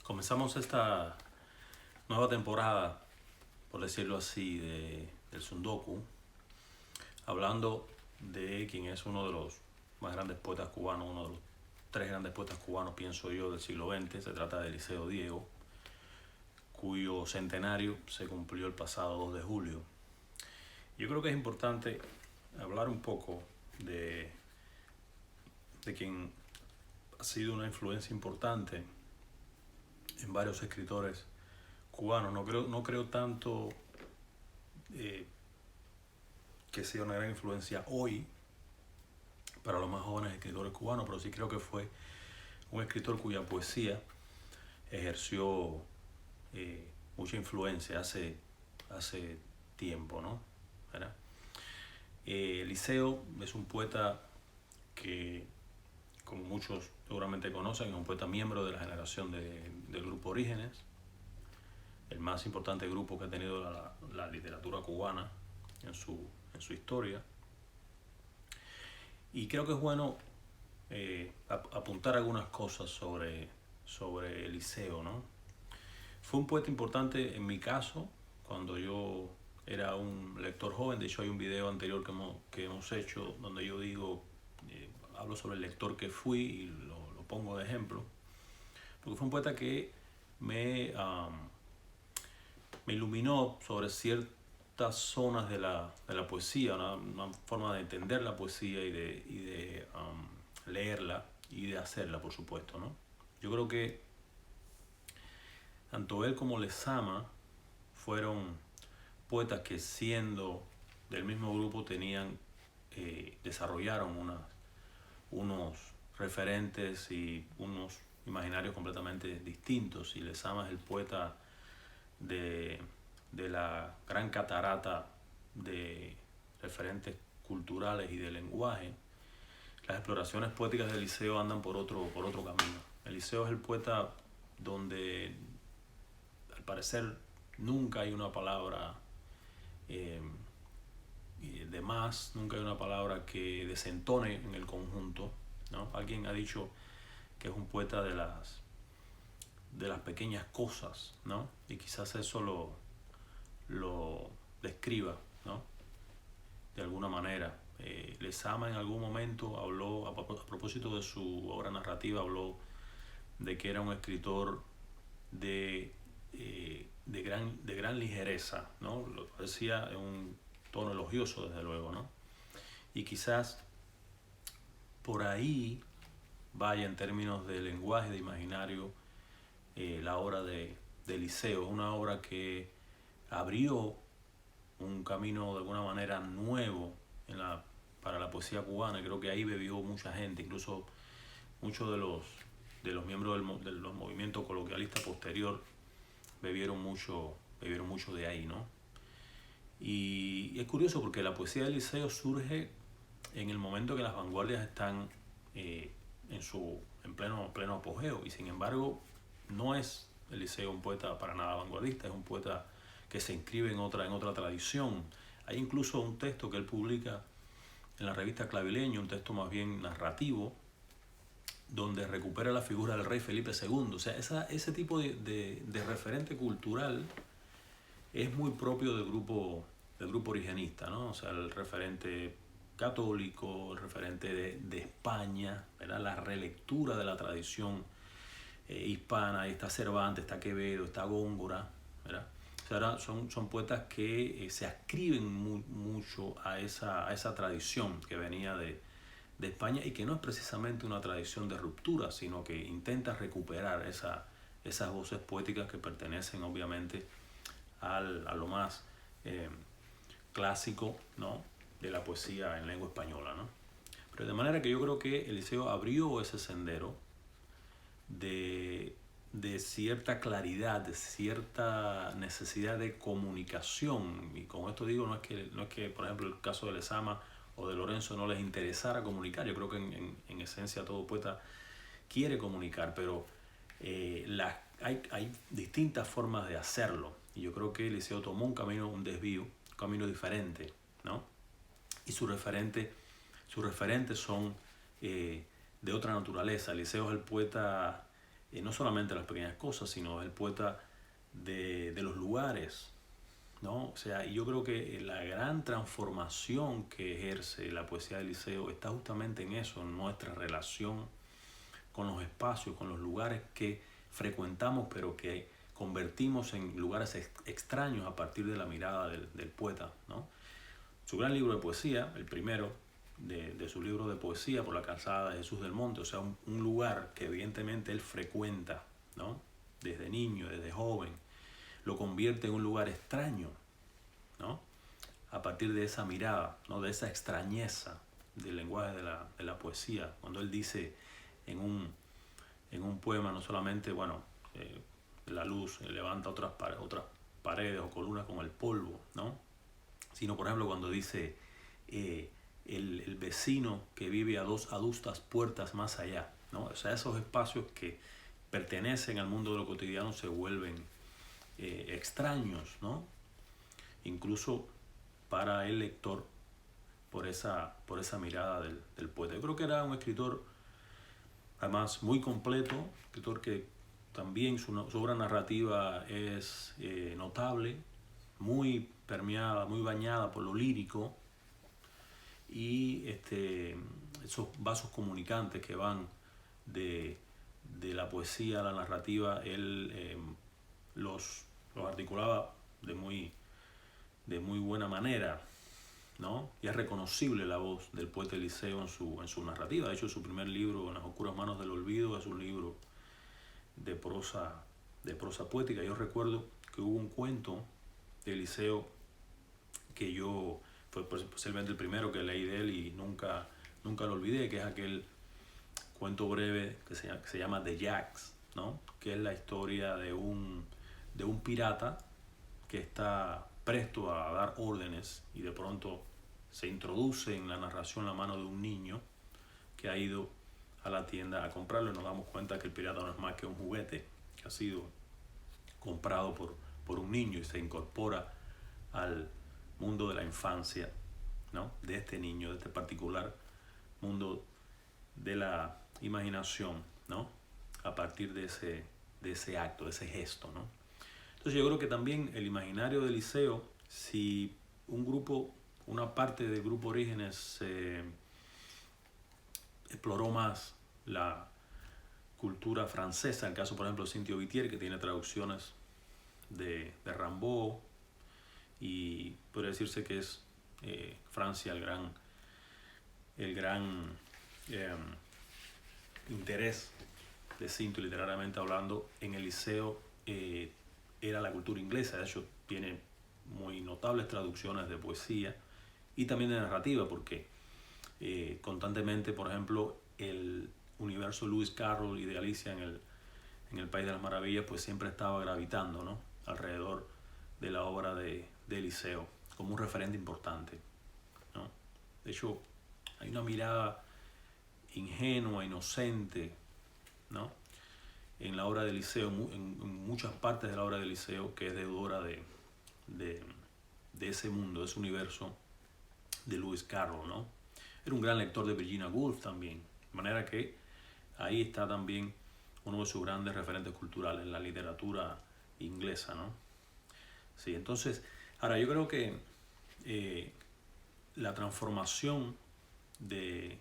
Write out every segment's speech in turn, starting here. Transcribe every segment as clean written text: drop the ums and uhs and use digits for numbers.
Comenzamos esta nueva temporada, por decirlo así, del Sundoku, hablando de quien es uno de los más grandes poetas cubanos, uno de los tres grandes poetas cubanos, pienso yo, del siglo XX. Se trata de Eliseo Diego, cuyo centenario se cumplió el pasado 2 de julio. Yo creo que es importante hablar un poco de quien ha sido una influencia importante en varios escritores cubanos. No creo tanto que sea una gran influencia hoy para los más jóvenes escritores cubanos, pero sí creo que fue un escritor cuya poesía ejerció mucha influencia hace tiempo, ¿no? ¿Verdad? Eliseo es un poeta que, como muchos seguramente conocen, es un poeta miembro de la generación del grupo Orígenes, el más importante grupo que ha tenido la literatura cubana en su historia. Y creo que es bueno apuntar algunas cosas sobre Eliseo, ¿no? Fue un poeta importante en mi caso cuando yo era un lector joven. De hecho, hay un video anterior que hemos hecho donde yo digo, hablo sobre el lector que fui y lo pongo de ejemplo, porque fue un poeta que me iluminó sobre ciertas zonas de la poesía, una forma de entender la poesía y de leerla y de hacerla, por supuesto, ¿no? Yo creo que tanto él como Lezama fueron poetas que, siendo del mismo grupo, desarrollaron unos referentes y unos imaginarios completamente distintos. Y Lezama es el poeta de la gran catarata de referentes culturales y de lenguaje. Las exploraciones poéticas de Eliseo andan por otro camino. Eliseo es el poeta donde, al parecer, nunca hay una palabra de más, nunca hay una palabra que desentone en el conjunto, ¿no? Alguien ha dicho que es un poeta de las pequeñas cosas, ¿no? Y quizás eso lo describa, ¿no? De alguna manera. Lezama en algún momento habló, a propósito de su obra narrativa, habló de que era un escritor de gran ligereza, ¿no? Lo decía en un tono elogioso, desde luego, ¿no? Y quizás por ahí vaya, en términos de lenguaje, de imaginario, la obra de Eliseo. Una obra que abrió un camino de alguna manera nuevo para la poesía cubana. Creo que ahí bebió mucha gente, incluso muchos de los miembros de los movimientos coloquialistas posterior bebieron mucho de ahí, ¿no? Y es curioso porque la poesía de Eliseo surge en el momento que las vanguardias están en pleno apogeo, y sin embargo no es Eliseo un poeta para nada vanguardista, es un poeta que se inscribe en otra tradición. Hay incluso un texto que él publica en la revista Clavileño, un texto más bien narrativo, donde recupera la figura del rey Felipe II. O sea, ese tipo de referente cultural es muy propio del grupo origenista, ¿no? O sea, el referente católico, el referente de España, ¿verdad? La relectura de la tradición hispana. Ahí está Cervantes, está Quevedo, está Góngora, ¿verdad? O sea, son poetas que se adscriben mucho a esa tradición que venía de España, y que no es precisamente una tradición de ruptura, sino que intenta recuperar esas voces poéticas que pertenecen obviamente a lo más clásico, ¿no?, de la poesía en lengua española, ¿no? Pero de manera que yo creo que Eliseo abrió ese sendero de cierta claridad, de cierta necesidad de comunicación. Y con esto digo, no es que por ejemplo, el caso de Lezama o de Lorenzo no les interesara comunicar. Yo creo que en esencia todo poeta quiere comunicar, pero hay distintas formas de hacerlo. Y yo creo que Eliseo tomó un desvío, un camino diferente, ¿no? Y sus referentes son de otra naturaleza. Eliseo es el poeta no solamente las pequeñas cosas, sino el poeta de los lugares, ¿no? O sea, yo creo que la gran transformación que ejerce la poesía de Eliseo está justamente en eso, en nuestra relación con los espacios, con los lugares que frecuentamos, pero que convertimos en lugares extraños a partir de la mirada del poeta, ¿no? Su gran libro de poesía, el primero de su libro de poesía, Por la calzada de Jesús del Monte, o sea, un lugar que evidentemente él frecuenta, ¿no? Desde niño, desde joven, lo convierte en un lugar extraño, ¿no? A partir de esa mirada, ¿no? De esa extrañeza del lenguaje de la poesía, cuando él dice en un poema, no solamente, bueno, la luz levanta otras paredes o columnas con el polvo, ¿no? Sino, por ejemplo, cuando dice el vecino que vive a dos adustas puertas más allá, ¿no? O sea, esos espacios que pertenecen al mundo de lo cotidiano se vuelven extraños, ¿no? Incluso para el lector, por esa mirada del poeta. Yo creo que era un escritor, además, muy completo, escritor que también su obra narrativa es notable, muy permeada, muy bañada por lo lírico, y esos vasos comunicantes que van de la poesía a la narrativa, él los articulaba de muy buena manera, ¿no? Y es reconocible la voz del poeta Eliseo en su narrativa. De hecho, su primer libro, En las oscuras manos del olvido, es un libro de prosa poética. Yo recuerdo que hubo un cuento de Eliseo que yo, fue posiblemente el primero que leí de él y nunca lo olvidé, que es aquel cuento breve que se llama The Jacks, ¿no? Que es la historia de un pirata que está presto a dar órdenes y de pronto se introduce en la narración la mano de un niño que ha ido a la tienda a comprarlo, y nos damos cuenta que el pirata no es más que un juguete que ha sido comprado por un niño y se incorpora al mundo de la infancia, ¿no? De este niño, de este particular mundo de la imaginación, ¿no? A partir de ese acto, de ese gesto, ¿no? Entonces yo creo que también el imaginario de Eliseo, si una parte del grupo Orígenes exploró más la cultura francesa, en el caso por ejemplo de Cintio Vitier, que tiene traducciones de Rimbaud, y podría decirse que es Francia el gran interés de Cintio literariamente hablando. En Eliseo era la cultura inglesa. De hecho tiene muy notables traducciones de poesía y también de narrativa, porque constantemente, por ejemplo, el universo Lewis Carroll y de Alicia en el País de las Maravillas, pues siempre estaba gravitando, ¿no? Alrededor de la obra de Eliseo como un referente importante, ¿no? De hecho, hay una mirada ingenua, inocente, ¿no? En la obra de Eliseo, en muchas partes de la obra de Eliseo, que es deudora de ese mundo, de ese universo de Lewis Carroll, ¿no? Era un gran lector de Virginia Woolf también, de manera que ahí está también uno de sus grandes referentes culturales en la literatura inglesa, ¿no? Sí, entonces, ahora yo creo que la transformación que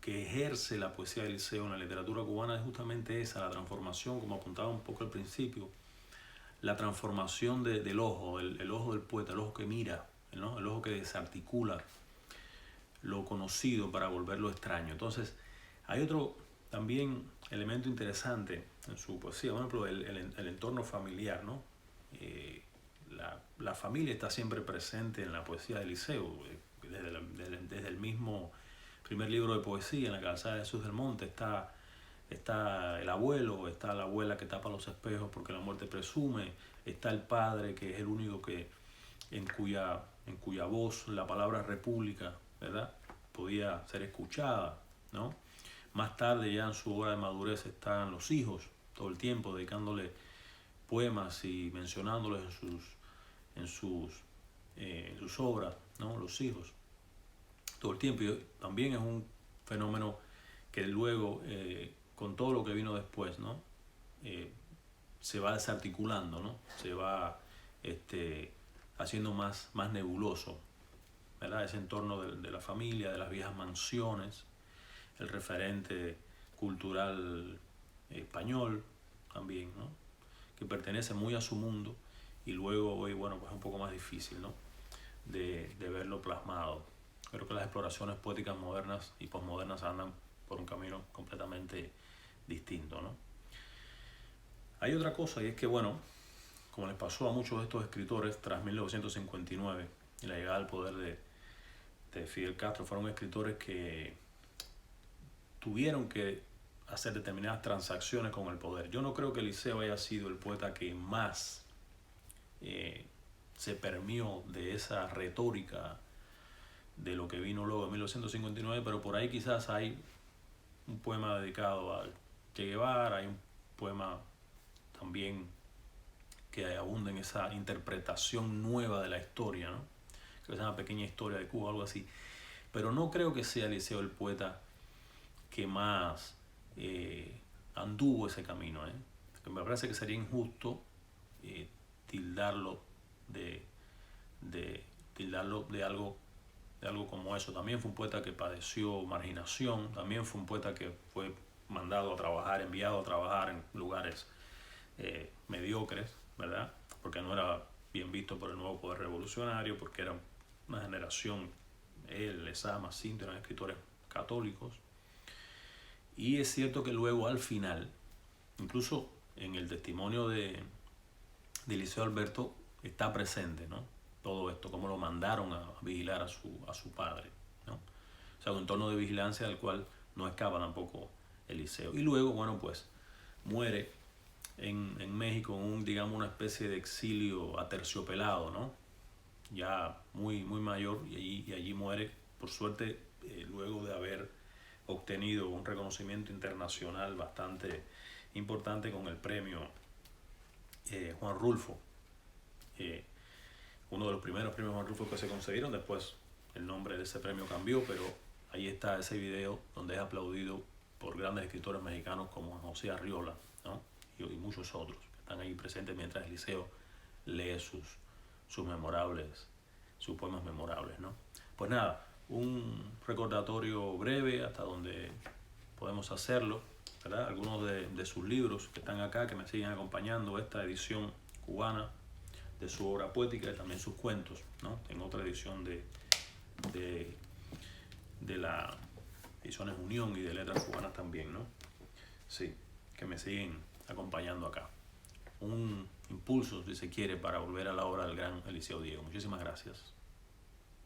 ejerce la poesía de Eliseo en la literatura cubana es justamente esa, la transformación, como apuntaba un poco al principio, la transformación del ojo, el ojo del poeta, el ojo que mira, ¿no? El ojo que desarticula lo conocido para volverlo extraño. Entonces, hay otro también elemento interesante en su poesía, por ejemplo, el entorno familiar, ¿no? La familia está siempre presente en la poesía de Eliseo, desde el mismo primer libro de poesía, En la calzada de Jesús del Monte, está el abuelo, está la abuela que tapa los espejos porque la muerte presume, está el padre que es el único en cuya voz la palabra república, ¿verdad?, podía ser escuchada, ¿no? Más tarde, ya en su hora de madurez, están los hijos todo el tiempo dedicándole poemas y mencionándoles en sus obras, ¿no? Los hijos todo el tiempo. Y también es un fenómeno que luego con todo lo que vino después, ¿no? Se va desarticulando, ¿no? Se va haciendo más nebuloso, ¿verdad? Ese entorno de la familia, de las viejas mansiones, el referente cultural español también, ¿no? Que pertenece muy a su mundo y luego hoy, bueno, pues es un poco más difícil, ¿no? de verlo plasmado. Creo que las exploraciones poéticas modernas y posmodernas andan por un camino completamente distinto, ¿no? Hay otra cosa, y es que, bueno, como les pasó a muchos de estos escritores tras 1959 y la llegada al poder de Fidel Castro, fueron escritores que tuvieron que hacer determinadas transacciones con el poder. Yo no creo que Eliseo haya sido el poeta que más se permeó de esa retórica de lo que vino luego de 1959, pero por ahí quizás hay un poema dedicado a Che Guevara, hay un poema también que abunda en esa interpretación nueva de la historia, ¿no? Que es una pequeña historia de Cuba, algo así. Pero no creo que sea Eliseo el poeta que más anduvo ese camino, ¿eh? Me parece que sería injusto tildarlo de algo como eso. También fue un poeta que padeció marginación, también fue un poeta que fue mandado a trabajar, enviado a trabajar en lugares mediocres, ¿verdad? Porque no era bien visto por el nuevo poder revolucionario, porque era una generación, él, Lezama, Cinto, eran escritores católicos. Y es cierto que luego al final, incluso en el testimonio de Eliseo Alberto, está presente, ¿no? Todo esto, cómo lo mandaron a vigilar a su padre, ¿no? O sea, un entorno de vigilancia del cual no escapa tampoco Eliseo. Y luego, bueno, pues muere en México en digamos, una especie de exilio aterciopelado, ¿no? Ya muy mayor, y allí muere, por suerte, luego de haber obtenido un reconocimiento internacional bastante importante con el premio Juan Rulfo. Uno de los primeros premios Juan Rulfo que se concedieron. Después el nombre de ese premio cambió, pero ahí está ese video donde es aplaudido por grandes escritores mexicanos como José Arriola, ¿no? y muchos otros que están ahí presentes mientras Eliseo lee sus poemas memorables, ¿no? Pues nada, un recordatorio breve hasta donde podemos hacerlo, ¿verdad? Algunos de sus libros que están acá, que me siguen acompañando, esta edición cubana de su obra poética y también sus cuentos, ¿no? Tengo otra edición de la Ediciones Unión y de Letras Cubanas también, ¿no? Sí, que me siguen acompañando acá. Un impulso, si se quiere, para volver a la obra del gran Eliseo Diego. Muchísimas gracias.